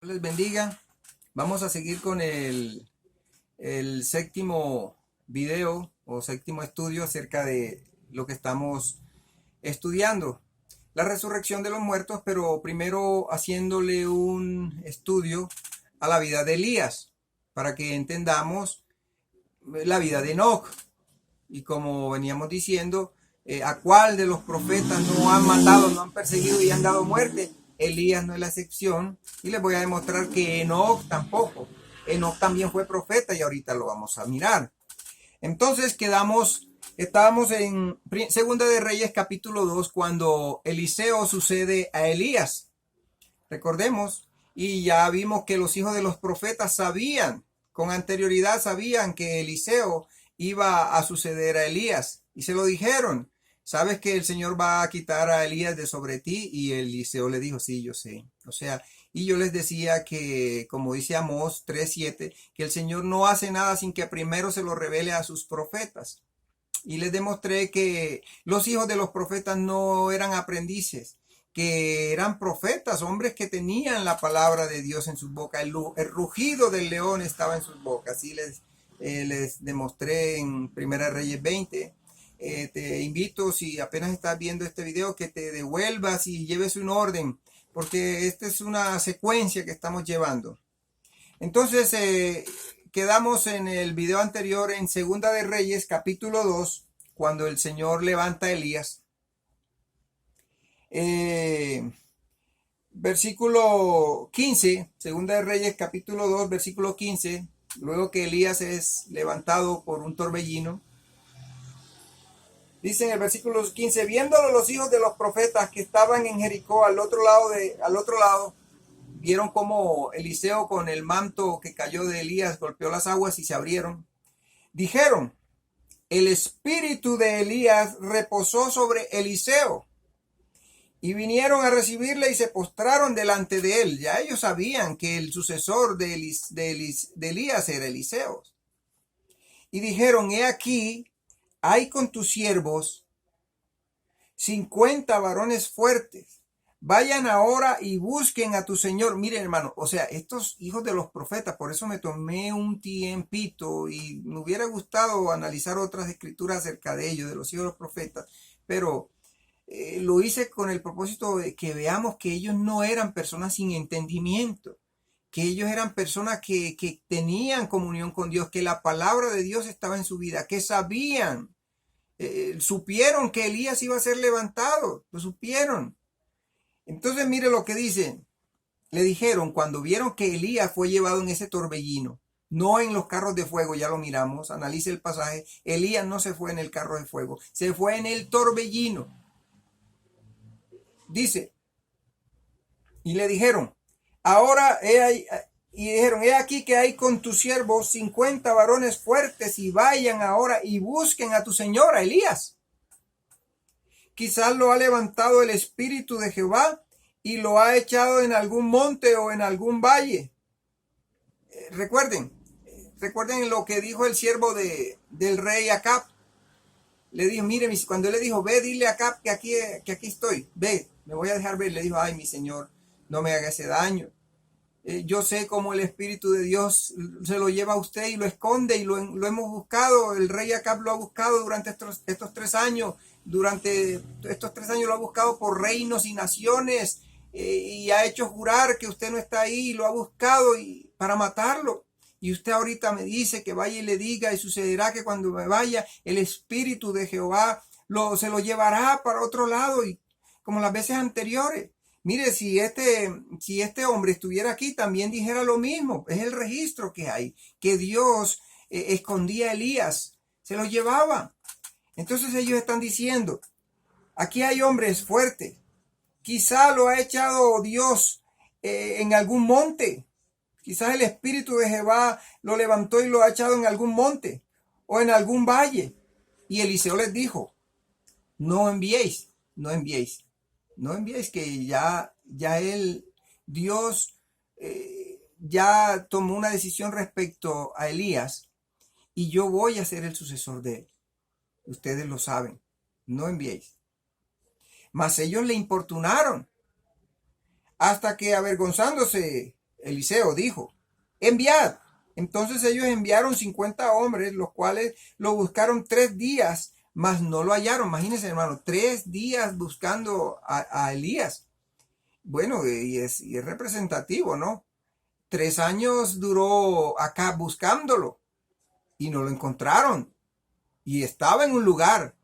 Dios les bendiga. Vamos a seguir con el séptimo video o séptimo estudio acerca de lo que estamos estudiando, la resurrección de los muertos, pero primero haciéndole un estudio a la vida de Elías, para que entendamos la vida de Enoc. Y como veníamos diciendo, a cuál de los profetas no han matado, no han perseguido y han dado muerte. Elías no es la excepción, y les voy a demostrar que Enoc tampoco. Enoc también fue profeta y ahorita lo vamos a mirar. Entonces estábamos en Segunda de Reyes capítulo 2 cuando Eliseo sucede a Elías. Recordemos, y ya vimos que los hijos de los profetas con anterioridad sabían que Eliseo iba a suceder a Elías y se lo dijeron. ¿Sabes que el Señor va a quitar a Elías de sobre ti? Y Eliseo le dijo, sí, yo sé. O sea, y yo les decía que, como dice Amós 3:7, que el Señor no hace nada sin que primero se lo revele a sus profetas. Y les demostré que los hijos de los profetas no eran aprendices, que eran profetas, hombres que tenían la palabra de Dios en sus bocas. El rugido del león estaba en sus bocas. Así les demostré en Primera Reyes 20. Te invito, si apenas estás viendo este video, que te devuelvas y lleves un orden, porque esta es una secuencia que estamos llevando. Entonces, quedamos en el video anterior en Segunda de Reyes, capítulo 2, cuando el Señor levanta a Elías. Versículo 15, Segunda de Reyes, capítulo 2, versículo 15, luego que Elías es levantado por un torbellino. Dice en el versículo 15, viéndolo los hijos de los profetas que estaban en Jericó al otro lado, vieron como Eliseo con el manto que cayó de Elías golpeó las aguas y se abrieron. Dijeron, el espíritu de Elías reposó sobre Eliseo. Y vinieron a recibirle y se postraron delante de él. Ya ellos sabían que el sucesor de Elías era Eliseo. Y dijeron, he aquí, hay con tus siervos 50 varones fuertes. Vayan ahora y busquen a tu Señor. Miren, hermano, o sea, estos hijos de los profetas, por eso me tomé un tiempito y me hubiera gustado analizar otras escrituras acerca de ellos, de los hijos de los profetas, pero lo hice con el propósito de que veamos que ellos no eran personas sin entendimiento, que ellos eran personas que tenían comunión con Dios, que la palabra de Dios estaba en su vida, que sabían, supieron que Elías iba a ser levantado, lo supieron. Entonces mire lo que dicen. Le dijeron cuando vieron que Elías fue llevado en ese torbellino, no en los carros de fuego, ya lo miramos, analice el pasaje. Elías no se fue en el carro de fuego, se fue en el torbellino. Dice, y le dijeron, ahora he aquí que hay con tus siervos 50 varones fuertes y vayan ahora y busquen a tu señor, a Elías. Quizás lo ha levantado el espíritu de Jehová y lo ha echado en algún monte o en algún valle. Recuerden lo que dijo el siervo del rey Acab. Le dijo, mire, cuando él le dijo, ve, dile a Acab que aquí estoy, ve, me voy a dejar ver. Le dijo, ay, mi señor, no me haga ese daño. Yo sé cómo el Espíritu de Dios se lo lleva a usted y lo esconde y lo hemos buscado. El rey Acab lo ha buscado durante estos 3 años. Durante estos 3 años lo ha buscado por reinos y naciones y ha hecho jurar que usted no está ahí y lo ha buscado para matarlo. Y usted ahorita me dice que vaya y le diga, y sucederá que cuando me vaya, el Espíritu de Jehová se lo llevará para otro lado, y como las veces anteriores. Mire, si este hombre estuviera aquí, también dijera lo mismo. Es el registro que hay, que Dios escondía a Elías, se lo llevaba. Entonces ellos están diciendo, aquí hay hombres fuertes. Quizá lo ha echado Dios en algún monte. Quizás el Espíritu de Jehová lo levantó y lo ha echado en algún monte o en algún valle. Y Eliseo les dijo, no enviéis, no enviéis. No enviéis, que ya Dios ya tomó una decisión respecto a Elías y yo voy a ser el sucesor de él. Ustedes lo saben, no enviéis. Mas ellos le importunaron hasta que, avergonzándose Eliseo dijo, enviad. Entonces ellos enviaron 50 hombres, los cuales lo buscaron 3 días, mas no lo hallaron. Imagínense, hermano, 3 días buscando a Elías. Bueno, y es representativo, ¿no? 3 años duró acá buscándolo y no lo encontraron. Y estaba en un lugar.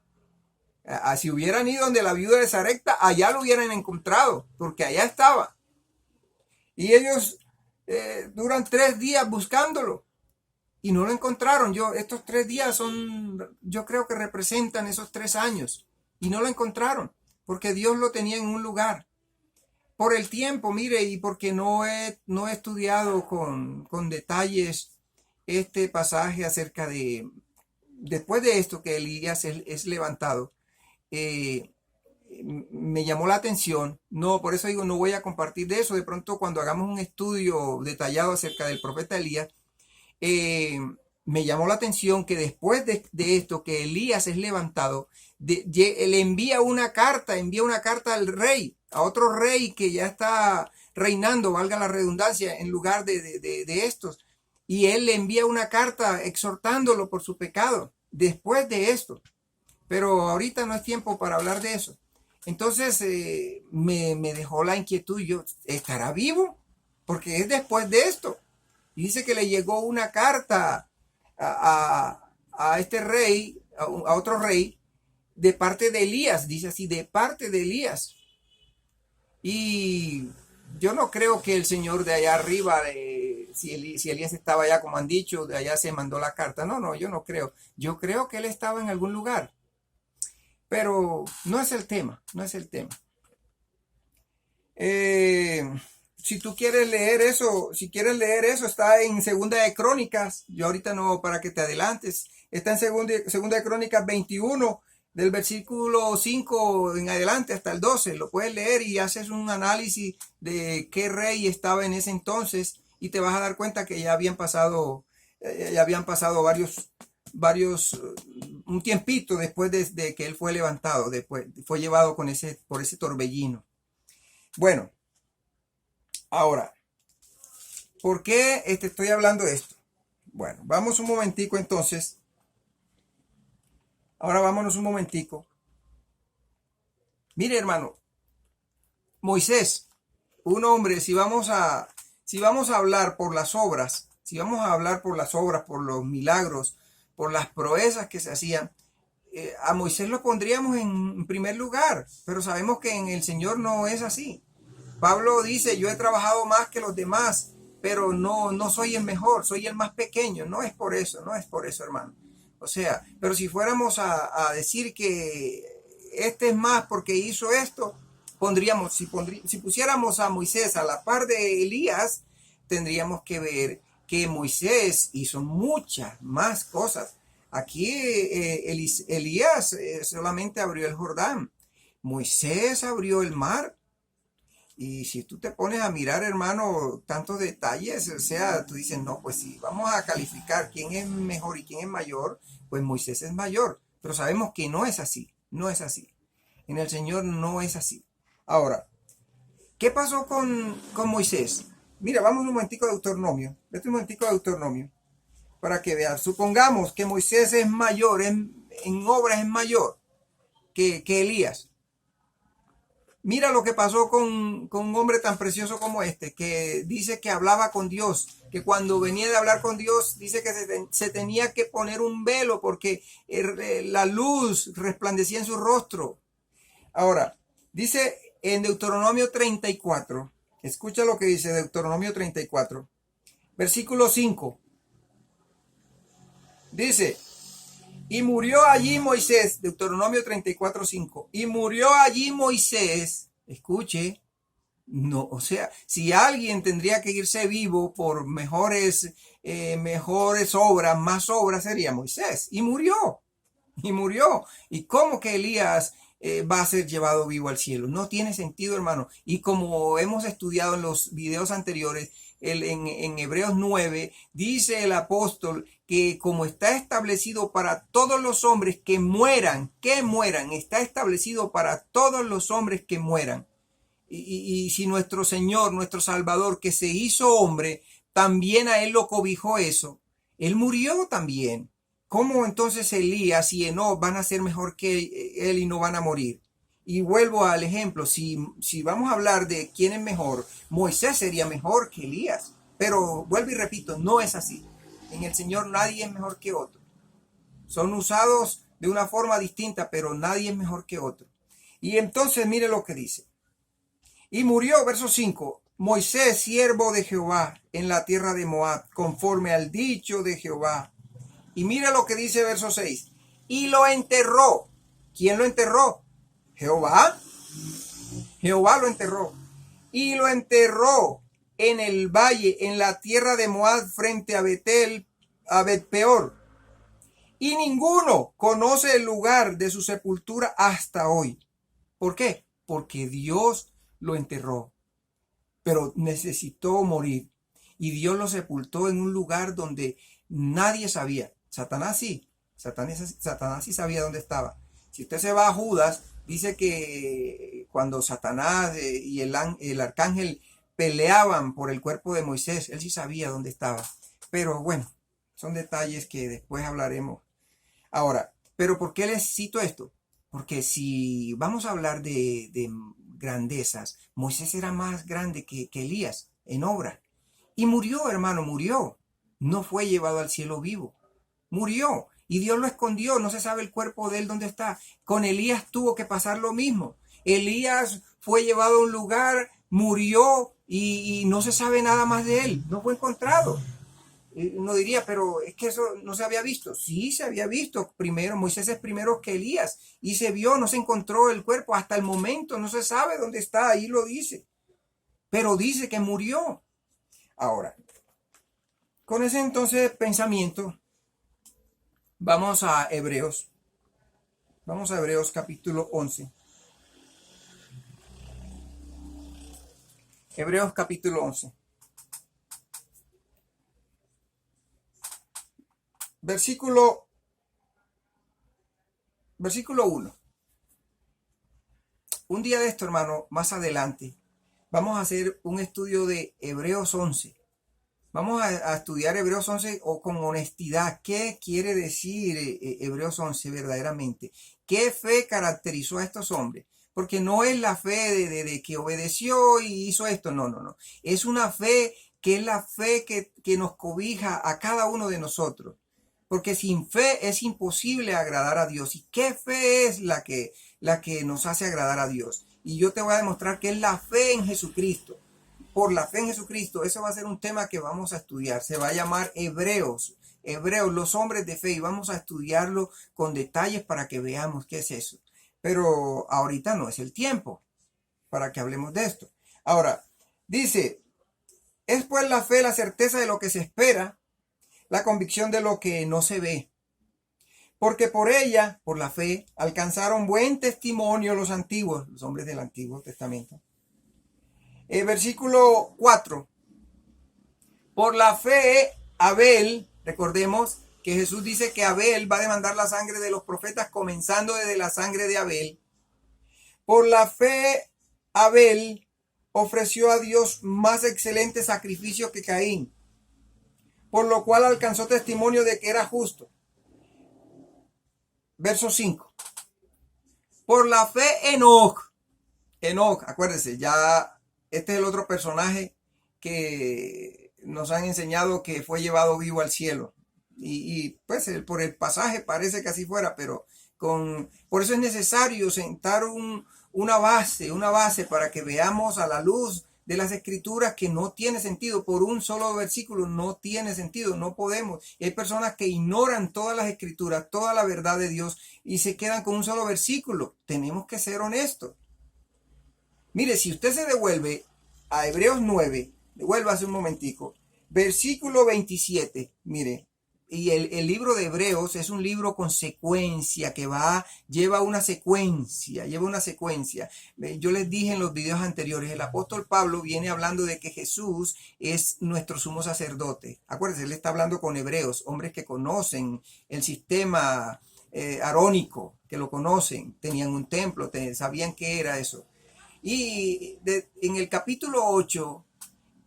Si hubieran ido donde la viuda de Sarepta, allá lo hubieran encontrado, porque allá estaba. Y ellos duran 3 días buscándolo y no lo encontraron. Estos 3 días yo creo que representan esos 3 años y no lo encontraron, porque Dios lo tenía en un lugar. Por el tiempo, mire, y porque no he estudiado con detalles este pasaje acerca de, después de esto que Elías es levantado, me llamó la atención. No, por eso digo, no voy a compartir de eso. De pronto, cuando hagamos un estudio detallado acerca del profeta Elías, me llamó la atención que después de esto, que Elías es levantado, le envía una carta al rey, a otro rey que ya está reinando, valga la redundancia, en lugar de estos. Y él le envía una carta exhortándolo por su pecado, después de esto. Pero ahorita no es tiempo para hablar de eso. Entonces me dejó la inquietud. Yo, ¿estará vivo? Porque es después de esto. Y dice que le llegó una carta a este rey, a otro rey, de parte de Elías. Dice así, de parte de Elías. Y yo no creo que el señor de allá arriba, si Elías estaba allá, como han dicho, de allá se mandó la carta. No, yo no creo. Yo creo que él estaba en algún lugar. Pero no es el tema, no es el tema. Si tú quieres leer eso, está en Segunda de Crónicas. Yo ahorita no, para que te adelantes. Está en Segunda de Crónicas 21, del versículo 5 en adelante hasta el 12. Lo puedes leer y haces un análisis de qué rey estaba en ese entonces y te vas a dar cuenta que ya habían pasado un tiempito después de que él fue levantado, después fue llevado por ese torbellino. Bueno, ahora, ¿por qué estoy hablando de esto? Bueno, vamos un momentico entonces. Ahora vámonos un momentico. Mire, hermano, Moisés, un hombre, si vamos a hablar por las obras, por los milagros, por las proezas que se hacían, a Moisés lo pondríamos en primer lugar, pero sabemos que en el Señor no es así. Pablo dice, yo he trabajado más que los demás, pero no soy el mejor, soy el más pequeño. No es por eso, hermano. O sea, pero si fuéramos a decir que este es más porque hizo esto, si pusiéramos a Moisés a la par de Elías, tendríamos que ver que Moisés hizo muchas más cosas. Aquí Elías solamente abrió el Jordán. Moisés abrió el mar. Y si tú te pones a mirar, hermano, tantos detalles, o sea, tú dices, no, pues si vamos a calificar quién es mejor y quién es mayor, pues Moisés es mayor. Pero sabemos que no es así, no es así. En el Señor no es así. Ahora, ¿qué pasó con Moisés? Mira, vamos un momentico de Deuteronomio. Vete un momentico de Deuteronomio para que veas. Supongamos que Moisés es mayor, en obras es mayor que Elías. Mira lo que pasó con un hombre tan precioso como este, que dice que hablaba con Dios, que cuando venía de hablar con Dios, dice que se tenía que poner un velo porque la luz resplandecía en su rostro. Ahora, dice en Deuteronomio 34, escucha lo que dice Deuteronomio 34, versículo 5. Dice, y murió allí Moisés, Deuteronomio 34:5, y murió allí Moisés, escuche, no, o sea, si alguien tendría que irse vivo por mejores obras, más obras, sería Moisés, y murió. ¿Y cómo que Elías va a ser llevado vivo al cielo? No tiene sentido, hermano. Y como hemos estudiado en los videos anteriores, en Hebreos 9, dice el apóstol que como está establecido para todos los hombres que mueran, está establecido para todos los hombres que mueran. Y si nuestro Señor, nuestro Salvador, que se hizo hombre, también a él lo cobijó eso, él murió también. ¿Cómo entonces Elías y Enoc van a ser mejor que él y no van a morir? Y vuelvo al ejemplo, si vamos a hablar de quién es mejor, Moisés sería mejor que Elías. Pero vuelvo y repito, no es así. En el Señor nadie es mejor que otro. Son usados de una forma distinta, pero nadie es mejor que otro. Y entonces mire lo que dice. Y murió, verso 5, Moisés, siervo de Jehová, en la tierra de Moab, conforme al dicho de Jehová. Y mira lo que dice verso 6. Y lo enterró. ¿Quién lo enterró? Jehová. Jehová lo enterró. Y lo enterró en el valle, en la tierra de Moab, frente a Betel, a Bet-peor. Y ninguno conoce el lugar de su sepultura hasta hoy. ¿Por qué? Porque Dios lo enterró, pero necesitó morir. Y Dios lo sepultó en un lugar donde nadie sabía. Satanás sí. Satanás sí sabía dónde estaba. Si usted se va a Judas, dice que cuando Satanás y el arcángel peleaban por el cuerpo de Moisés, él sí sabía dónde estaba. Pero bueno, son detalles que después hablaremos. Ahora, ¿pero por qué les cito esto? Porque si vamos a hablar de grandezas, Moisés era más grande que Elías en obra. Y murió, hermano, murió. No fue llevado al cielo vivo. Murió. Y Dios lo escondió. No se sabe el cuerpo de él dónde está. Con Elías tuvo que pasar lo mismo. Elías fue llevado a un lugar, murió y no se sabe nada más de él. No fue encontrado. Uno diría, pero es que eso no se había visto. Sí, se había visto primero. Moisés es primero que Elías. Y se vio, no se encontró el cuerpo. Hasta el momento no se sabe dónde está. Ahí lo dice. Pero dice que murió. Ahora, con ese entonces pensamiento, vamos a Hebreos. Vamos a Hebreos capítulo 11. Hebreos capítulo 11. Versículo 1. Un día de esto, hermano, más adelante, vamos a hacer un estudio de Hebreos 11. Vamos a estudiar Hebreos 11 o con honestidad. ¿Qué quiere decir Hebreos 11 verdaderamente? ¿Qué fe caracterizó a estos hombres? Porque no es la fe de que obedeció y hizo esto. No, no, no. Es una fe que es la fe que nos cobija a cada uno de nosotros. Porque sin fe es imposible agradar a Dios. ¿Y qué fe es la que nos hace agradar a Dios? Y yo te voy a demostrar que es la fe en Jesucristo. Por la fe en Jesucristo, eso va a ser un tema que vamos a estudiar. Se va a llamar Hebreos, los hombres de fe, y vamos a estudiarlo con detalles para que veamos qué es eso. Pero ahorita no es el tiempo para que hablemos de esto. Ahora, dice, es pues la fe la certeza de lo que se espera, la convicción de lo que no se ve. Porque por ella, por la fe, alcanzaron buen testimonio los antiguos, los hombres del Antiguo Testamento. Versículo 4. Por la fe, Abel, recordemos que Jesús dice que Abel va a demandar la sangre de los profetas, comenzando desde la sangre de Abel. Por la fe, Abel ofreció a Dios más excelente sacrificio que Caín, por lo cual alcanzó testimonio de que era justo. Verso 5. Por la fe, Enoc, acuérdense, ya este es el otro personaje que nos han enseñado que fue llevado vivo al cielo. Y pues por el pasaje parece que así fuera, pero por eso es necesario sentar una base para que veamos a la luz de las escrituras que no tiene sentido. Por un solo versículo no tiene sentido, no podemos. Y hay personas que ignoran todas las escrituras, toda la verdad de Dios y se quedan con un solo versículo. Tenemos que ser honestos. Mire, si usted se devuelve a Hebreos 9, devuélvase un momentico, versículo 27, mire, y el libro de Hebreos es un libro con secuencia que lleva una secuencia. Yo les dije en los videos anteriores, el apóstol Pablo viene hablando de que Jesús es nuestro sumo sacerdote. Acuérdense, él está hablando con hebreos, hombres que conocen el sistema arónico, que lo conocen, tenían un templo, sabían qué era eso. Y en el capítulo 8,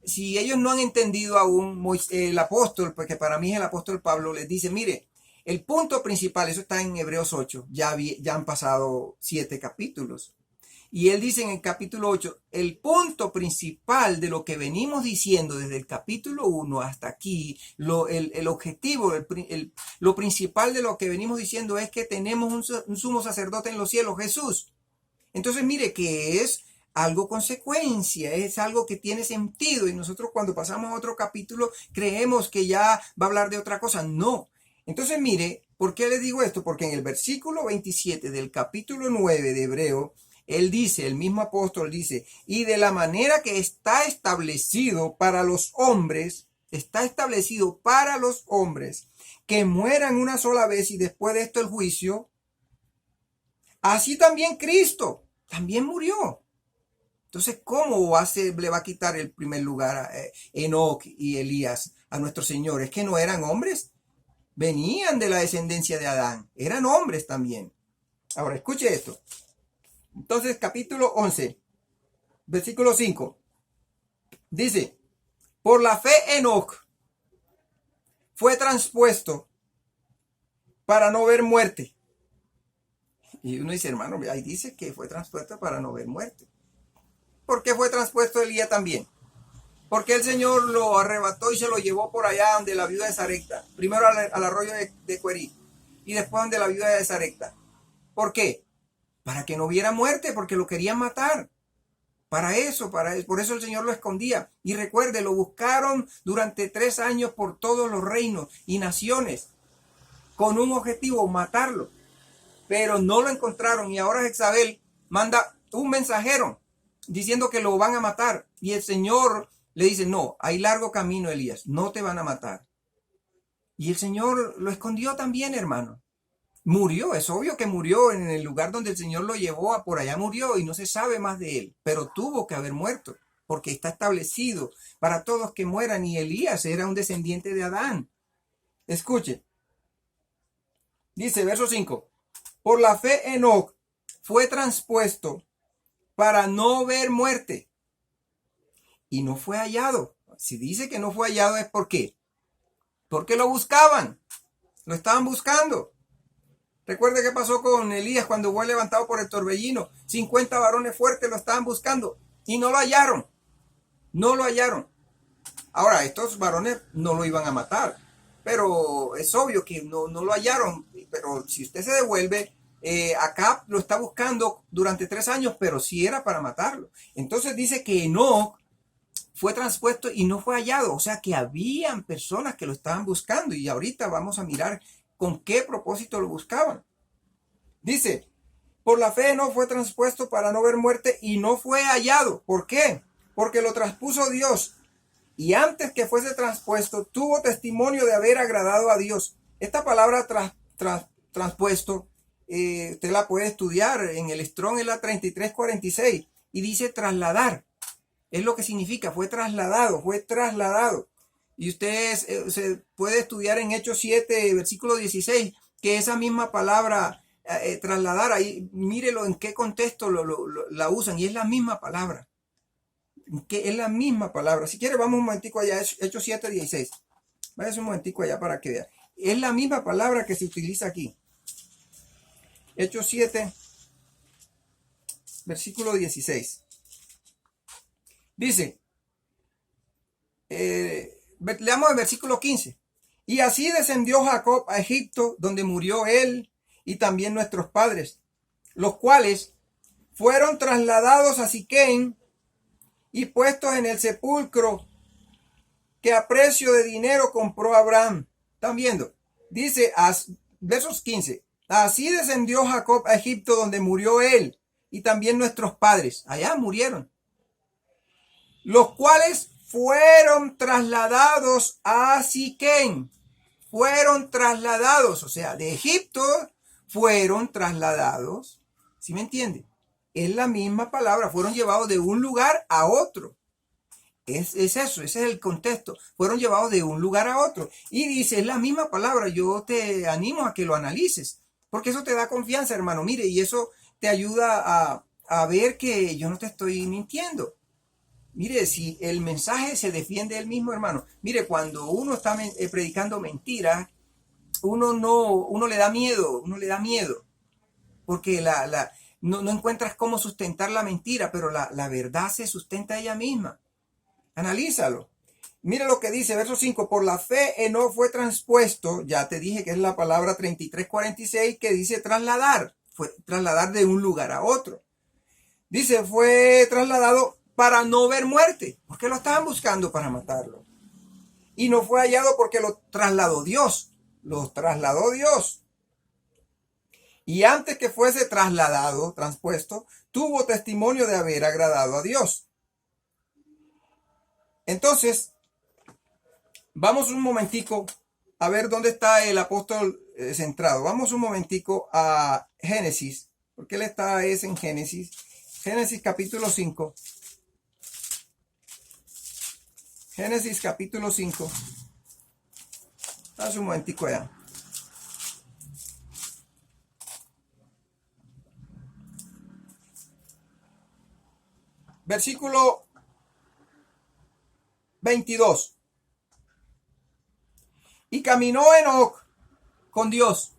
si ellos no han entendido aún, el apóstol, porque para mí es el apóstol Pablo, les dice, mire, el punto principal, eso está en Hebreos 8, ya han pasado 7 capítulos. Y él dice en el capítulo 8, el punto principal de lo que venimos diciendo desde el capítulo 1 hasta aquí, el objetivo, lo principal de lo que venimos diciendo es que tenemos un sumo sacerdote en los cielos, Jesús. Entonces mire que es algo consecuencia, es algo que tiene sentido, y nosotros cuando pasamos a otro capítulo creemos que ya va a hablar de otra cosa. No. Entonces mire, ¿por qué le digo esto? Porque en el versículo 27 del capítulo 9 de Hebreo, él dice, el mismo apóstol dice, y de la manera que está establecido para los hombres, que mueran una sola vez y después de esto el juicio, así también Cristo también murió. Entonces, ¿cómo le va a quitar el primer lugar a Enoc y Elías a nuestro Señor? ¿Es que no eran hombres? Venían de la descendencia de Adán, eran hombres también. Ahora, escuche esto. Entonces, capítulo 11, versículo 5, dice, por la fe Enoc fue transpuesto para no ver muerte. Y uno dice, hermano, ahí dice que fue transpuesto para no ver muerte. ¿Por qué fue transpuesto Elías también? Porque el Señor lo arrebató y se lo llevó por allá donde la viuda de Sarepta. Primero al arroyo de Cuerí y después donde la viuda de Sarepta. ¿Por qué? Para que no viera muerte, porque lo querían matar. Por eso el Señor lo escondía. Y recuerde, lo buscaron durante 3 años por todos los reinos y naciones, con un objetivo, matarlo. Pero no lo encontraron, y ahora Jezabel manda un mensajero diciendo que lo van a matar. Y el Señor le dice, no, hay largo camino, Elías, no te van a matar. Y el Señor lo escondió también, hermano. Murió, es obvio que murió en el lugar donde el Señor lo llevó, por allá murió y no se sabe más de él, pero tuvo que haber muerto, porque está establecido para todos que mueran, y Elías era un descendiente de Adán. Escuche, dice verso 5, por la fe Enoc fue transpuesto para no ver muerte y no fue hallado. Si dice que no fue hallado es ¿por qué? Porque lo buscaban, lo estaban buscando. Recuerde qué pasó con Elías cuando fue levantado por el torbellino. 50 varones fuertes lo estaban buscando y no lo hallaron. No lo hallaron. Ahora, estos varones no lo iban a matar, pero es obvio que no lo hallaron. Pero si usted se devuelve, Acab lo está buscando durante 3 años, pero sí era para matarlo. Entonces dice que Enoc fue transpuesto y no fue hallado. O sea que habían personas que lo estaban buscando, y ahorita vamos a mirar con qué propósito lo buscaban. Dice, por la fe no fue transpuesto para no ver muerte y no fue hallado. ¿Por qué? Porque lo transpuso Dios, y antes que fuese transpuesto tuvo testimonio de haber agradado a Dios. Esta palabra transpuesto, usted la puede estudiar en el Strong, en la 3346, y dice trasladar. Es lo que significa, fue trasladado. Y usted se puede estudiar en Hechos 7, versículo 16, que esa misma palabra trasladar, ahí mírelo en qué contexto la usan, y es la misma palabra. Es la misma palabra. Si quiere, vamos un momentico allá, Hechos 7, 16. Váyase un momentico allá para que vea. Es la misma palabra que se utiliza aquí. Hechos 7, versículo 16. Dice, leamos el versículo 15. Y así descendió Jacob a Egipto, donde murió él y también nuestros padres, los cuales fueron trasladados a Siquem y puestos en el sepulcro que a precio de dinero compró Abraham. ¿Están viendo? Dice, versos 15. Así descendió Jacob a Egipto, donde murió él y también nuestros padres. Allá murieron. Los cuales fueron trasladados a Siquem. Fueron trasladados, o sea, de Egipto fueron trasladados. ¿Sí me entiende? Es la misma palabra, fueron llevados de un lugar a otro. Es eso, ese es el contexto. Fueron llevados de un lugar a otro. Y dice, es la misma palabra. Yo te animo a que lo analices, porque eso te da confianza, hermano. Mire, y eso te ayuda a ver que yo no te estoy mintiendo. Mire, si el mensaje se defiende él mismo, hermano. Mire, cuando uno está predicando mentiras, uno le da miedo, porque no encuentras cómo sustentar la mentira, pero la verdad se sustenta ella misma. Analízalo. Mire lo que dice, verso 5, por la fe Enoc fue transpuesto, ya te dije que es la palabra 33:46 que dice trasladar, fue trasladar de un lugar a otro. Dice, fue trasladado para no ver muerte, porque lo estaban buscando para matarlo. Y no fue hallado porque lo trasladó Dios, Y antes que fuese trasladado, transpuesto, tuvo testimonio de haber agradado a Dios. Entonces, vamos un momentico a ver dónde está el apóstol centrado. Vamos un momentico a Génesis, porque él es en Génesis. Génesis capítulo 5. Génesis capítulo 5. Haz un momentico allá. Versículo 22. Y caminó Enoc con Dios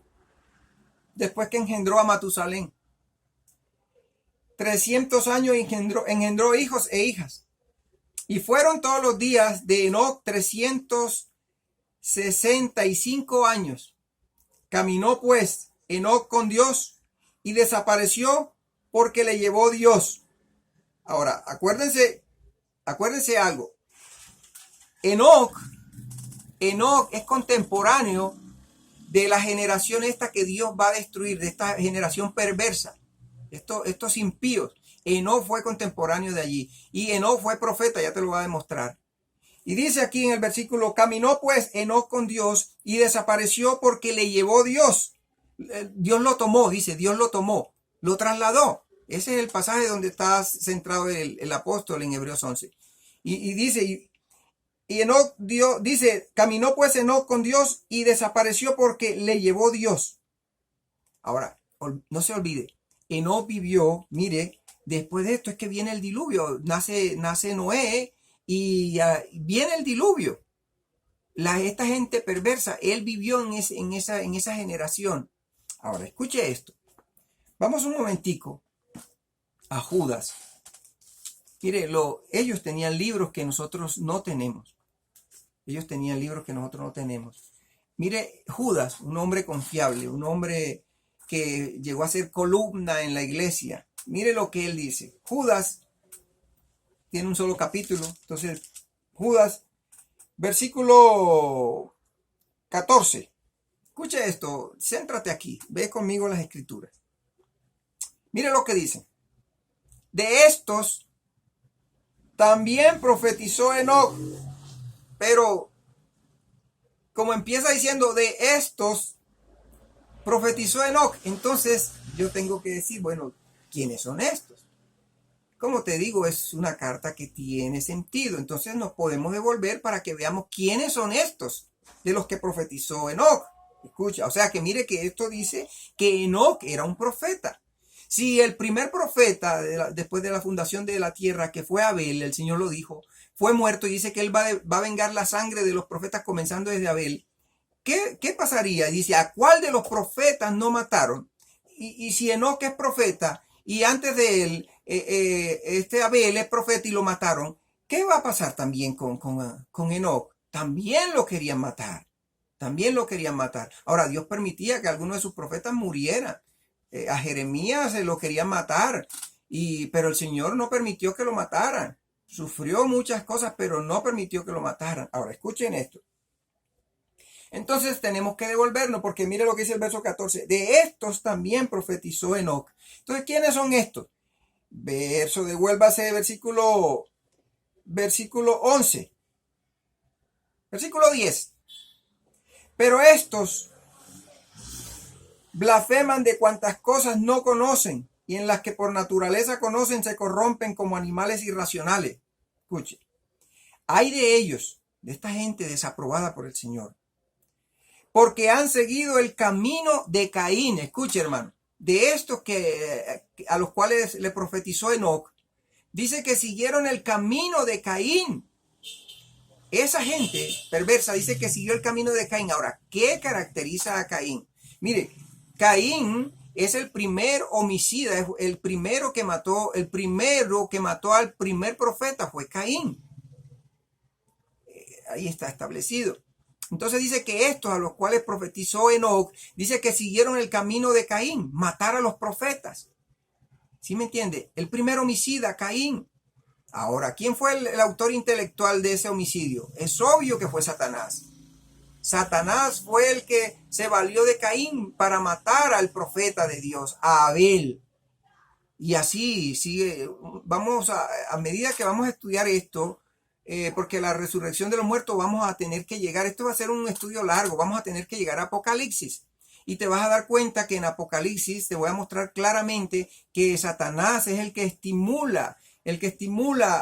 después que engendró a Matusalén. 300 años engendró hijos e hijas. Y fueron todos los días de Enoc 365 años. Caminó pues Enoc con Dios y desapareció porque le llevó Dios. Ahora, acuérdense algo. Enoc es contemporáneo de la generación esta que Dios va a destruir, de esta generación perversa, estos impíos. Enoc fue contemporáneo de allí. Y Enoc fue profeta, ya te lo voy a demostrar. Y dice aquí en el versículo, caminó pues Enoc con Dios y desapareció porque le llevó Dios. Dios lo tomó, dice, Dios lo tomó, lo trasladó. Ese es el pasaje donde está centrado el apóstol en Hebreos 11. Y dice, Enoc dice, caminó pues Enoc con Dios y desapareció porque le llevó Dios. Ahora, no se olvide, Enoc vivió, mire, después de esto es que viene el diluvio, nace Noé y viene el diluvio. Esta gente perversa, él vivió en esa generación. Ahora, escuche esto. Vamos un momentico a Judas. Mire, ellos tenían libros que nosotros no tenemos. Mire, Judas, un hombre confiable, un hombre que llegó a ser columna en la iglesia. Mire lo que él dice. Judas tiene un solo capítulo. Entonces, Judas, versículo 14. Escuche esto, céntrate aquí, ve conmigo las escrituras. Mire lo que dice. De estos también profetizó Enoc, pero como empieza diciendo de estos profetizó Enoc, entonces yo tengo que decir, bueno, ¿quiénes son estos? Como te digo, es una carta que tiene sentido, entonces nos podemos devolver para que veamos quiénes son estos de los que profetizó Enoc. Escucha, o sea que mire que esto dice que Enoc era un profeta. Si el primer profeta después de la fundación de la tierra, que fue Abel, el Señor lo dijo, fue muerto y dice que él va a vengar la sangre de los profetas comenzando desde Abel, ¿qué pasaría? Dice, ¿a cuál de los profetas no mataron? Y si Enoc es profeta y antes de él, Abel es profeta y lo mataron, ¿qué va a pasar también con Enoc? También lo querían matar. Ahora, Dios permitía que algunos de sus profetas murieran. A Jeremías se lo querían matar, pero el Señor no permitió que lo mataran. Sufrió muchas cosas, pero no permitió que lo mataran. Ahora, escuchen esto. Entonces tenemos que devolvernos, porque mire lo que dice el verso 14. De estos también profetizó Enoc. Entonces, ¿quiénes son estos? Devuélvase versículo 11. Versículo 10. Pero estos blasfeman de cuantas cosas no conocen, y en las que por naturaleza conocen se corrompen como animales irracionales. Escuche, hay de ellos, de esta gente desaprobada por el Señor, porque han seguido el camino de Caín. Escuche, hermano, de estos a los cuales le profetizó Enoc, dice que siguieron el camino de Caín. Esa gente perversa dice que siguió el camino de Caín. Ahora, ¿qué caracteriza a Caín? Mire, Caín es el primer homicida, es el primero que mató al primer profeta fue Caín. Ahí está establecido. Entonces dice que estos a los cuales profetizó Enoc, dice que siguieron el camino de Caín, matar a los profetas. ¿Sí me entiende? El primer homicida, Caín. Ahora, ¿quién fue el autor intelectual de ese homicidio? Es obvio que fue Satanás. Satanás fue el que se valió de Caín para matar al profeta de Dios, a Abel. Y así sigue. Vamos a medida que vamos a estudiar esto, porque la resurrección de los muertos vamos a tener que llegar, esto va a ser un estudio largo, vamos a tener que llegar a Apocalipsis. Y te vas a dar cuenta que en Apocalipsis te voy a mostrar claramente que Satanás es el que estimula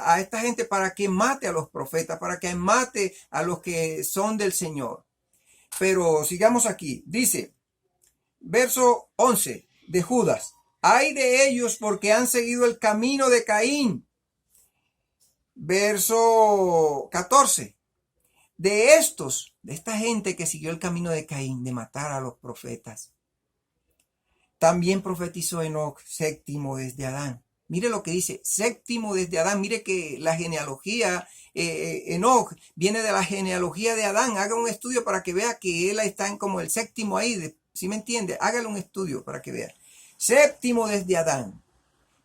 a esta gente para que mate a los profetas, para que mate a los que son del Señor. Pero sigamos aquí. Dice, verso 11 de Judas. Ay de ellos porque han seguido el camino de Caín. Verso 14. De esta gente que siguió el camino de Caín, de matar a los profetas. También profetizó Enoc, séptimo desde Adán. Mire lo que dice, séptimo desde Adán. Mire que la genealogía, Enoc, viene de la genealogía de Adán. Haga un estudio para que vea que él está en como el séptimo ahí. ¿Sí me entiende? Hágale un estudio para que vea. Séptimo desde Adán.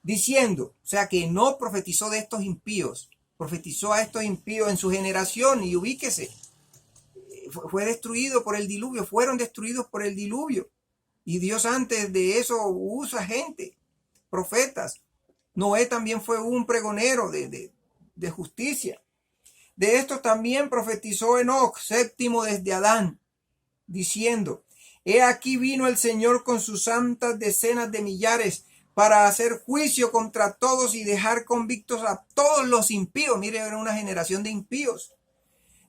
Diciendo, o sea que no profetizó de estos impíos. Profetizó a estos impíos en su generación y ubíquese. Fue destruido por el diluvio. Fueron destruidos por el diluvio. Y Dios antes de eso usa gente, profetas. Noé también fue un pregonero de justicia. De esto también profetizó Enoc, séptimo desde Adán, diciendo, he aquí vino el Señor con sus santas decenas de millares para hacer juicio contra todos y dejar convictos a todos los impíos. Mire, era una generación de impíos.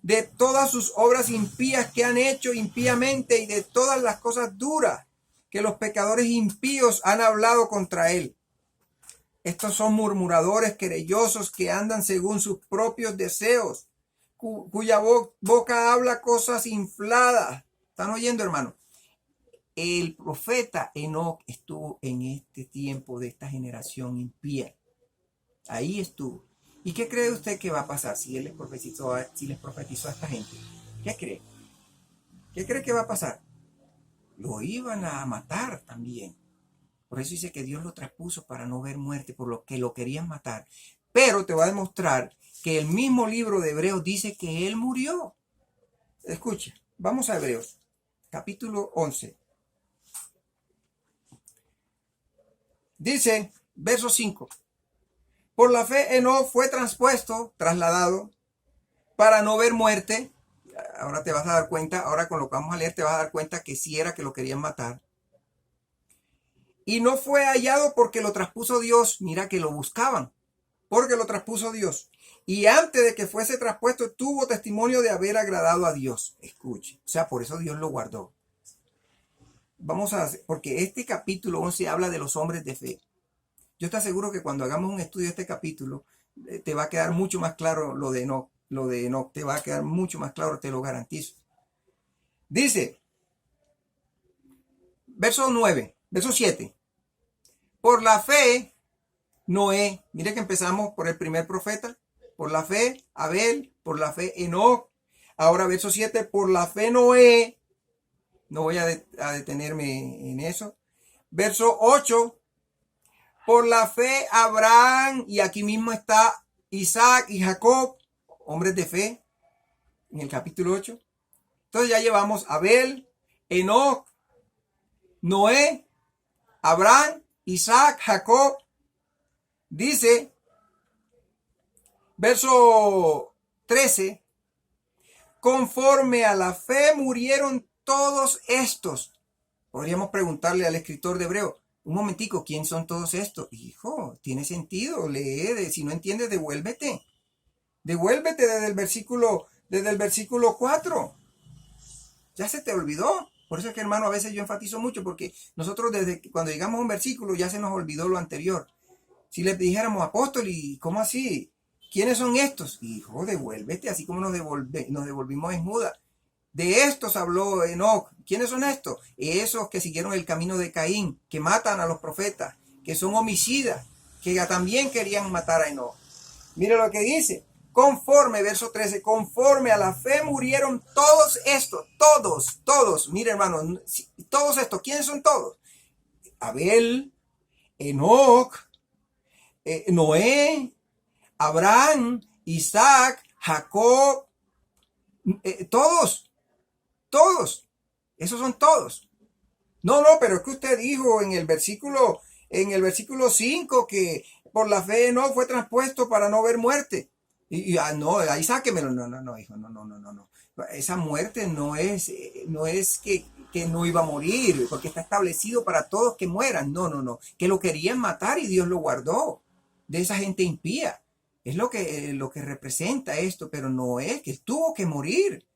De todas sus obras impías que han hecho impíamente y de todas las cosas duras que los pecadores impíos han hablado contra él. Estos son murmuradores, querellosos, que andan según sus propios deseos, cuya boca habla cosas infladas. ¿Están oyendo, hermano? El profeta Enoc estuvo en este tiempo de esta generación impía. Ahí estuvo. ¿Y qué cree usted que va a pasar si les profetizó a esta gente? ¿Qué cree? ¿Qué cree que va a pasar? Lo iban a matar también. Por eso dice que Dios lo traspuso para no ver muerte, por lo que lo querían matar. Pero te va a demostrar que el mismo libro de Hebreos dice que él murió. Escucha, vamos a Hebreos, capítulo 11. Dice, verso 5. Por la fe Enoc fue trasladado, para no ver muerte. Ahora te vas a dar cuenta, ahora con lo que vamos a leer te vas a dar cuenta que sí era que lo querían matar. Y no fue hallado porque lo traspuso Dios. Mira que lo buscaban, porque lo traspuso Dios. Y antes de que fuese traspuesto, tuvo testimonio de haber agradado a Dios. Escuche, o sea, por eso Dios lo guardó. Porque este capítulo 11 habla de los hombres de fe. Yo te aseguro que cuando hagamos un estudio de este capítulo, te va a quedar mucho más claro lo de Enoc. Te va a quedar mucho más claro, te lo garantizo. Dice, verso 7. Por la fe, Noé. Mire que empezamos por el primer profeta. Por la fe, Abel. Por la fe, Enoc. Ahora, verso 7. Por la fe, Noé. No voy a detenerme en eso. Verso 8. Por la fe, Abraham. Y aquí mismo está Isaac y Jacob. Hombres de fe. En el capítulo 8. Entonces ya llevamos Abel, Enoc, Noé, Abraham, Isaac, Jacob. Dice, verso 13, conforme a la fe murieron todos estos. Podríamos preguntarle al escritor de Hebreo, un momentico, ¿quién son todos estos? Hijo, tiene sentido, lee, si no entiendes, devuélvete. Devuélvete desde el versículo 4. Ya se te olvidó. Por eso es que, hermano, a veces yo enfatizo mucho, porque nosotros desde cuando llegamos a un versículo ya se nos olvidó lo anterior. Si le dijéramos, apóstol, ¿y cómo así? ¿Quiénes son estos? Hijo, devuélvete, así como nos devolvimos en Judas. De estos habló Enoc. ¿Quiénes son estos? Esos que siguieron el camino de Caín, que matan a los profetas, que son homicidas, que también querían matar a Enoc. Mire lo que dice. Conforme, verso 13, conforme a la fe murieron todos estos, todos. Mire, hermano, todos estos, ¿quiénes son todos? Abel, Enoc, Noé, Abraham, Isaac, Jacob, todos. Esos son todos. No, pero es que usted dijo en el versículo 5 que por la fe no fue transpuesto para no ver muerte. No, ahí sáquemelo. No, hijo, no. Esa muerte no es que no iba a morir, porque está establecido para todos que mueran. No. Que lo querían matar y Dios lo guardó de esa gente impía. Es lo que representa esto, pero no es que tuvo que morir.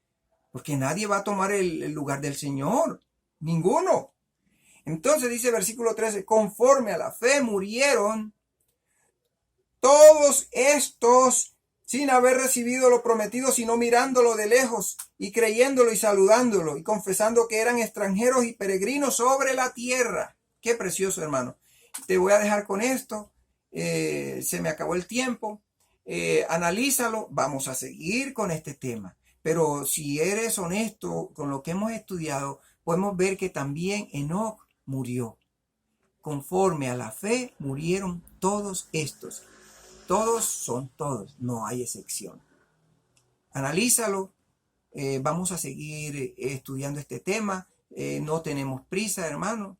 Porque nadie va a tomar el lugar del Señor. Ninguno. Entonces dice versículo 13, conforme a la fe murieron todos estos sin haber recibido lo prometido, sino mirándolo de lejos y creyéndolo y saludándolo y confesando que eran extranjeros y peregrinos sobre la tierra. Qué precioso, hermano. Te voy a dejar con esto. Se me acabó el tiempo. Analízalo. Vamos a seguir con este tema. Pero si eres honesto con lo que hemos estudiado, podemos ver que también Enoc murió. Conforme a la fe murieron todos estos. Todos son todos, no hay excepción. Analízalo. Vamos a seguir estudiando este tema. No tenemos prisa, hermano.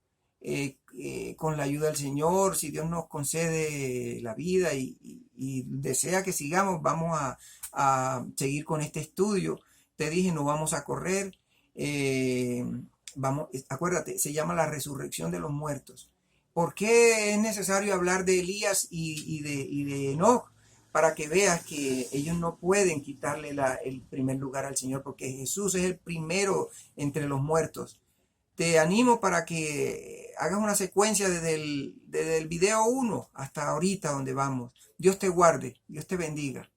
Con la ayuda del Señor, si Dios nos concede la vida y desea que sigamos, vamos a seguir con este estudio. Te dije, no vamos a correr. Acuérdate, se llama la resurrección de los muertos. ¿Por qué es necesario hablar de Elías y de Enoc? Para que veas que ellos no pueden quitarle el primer lugar al Señor, porque Jesús es el primero entre los muertos. Te animo para que hagas una secuencia desde el video 1 hasta ahorita donde vamos. Dios te guarde, Dios te bendiga.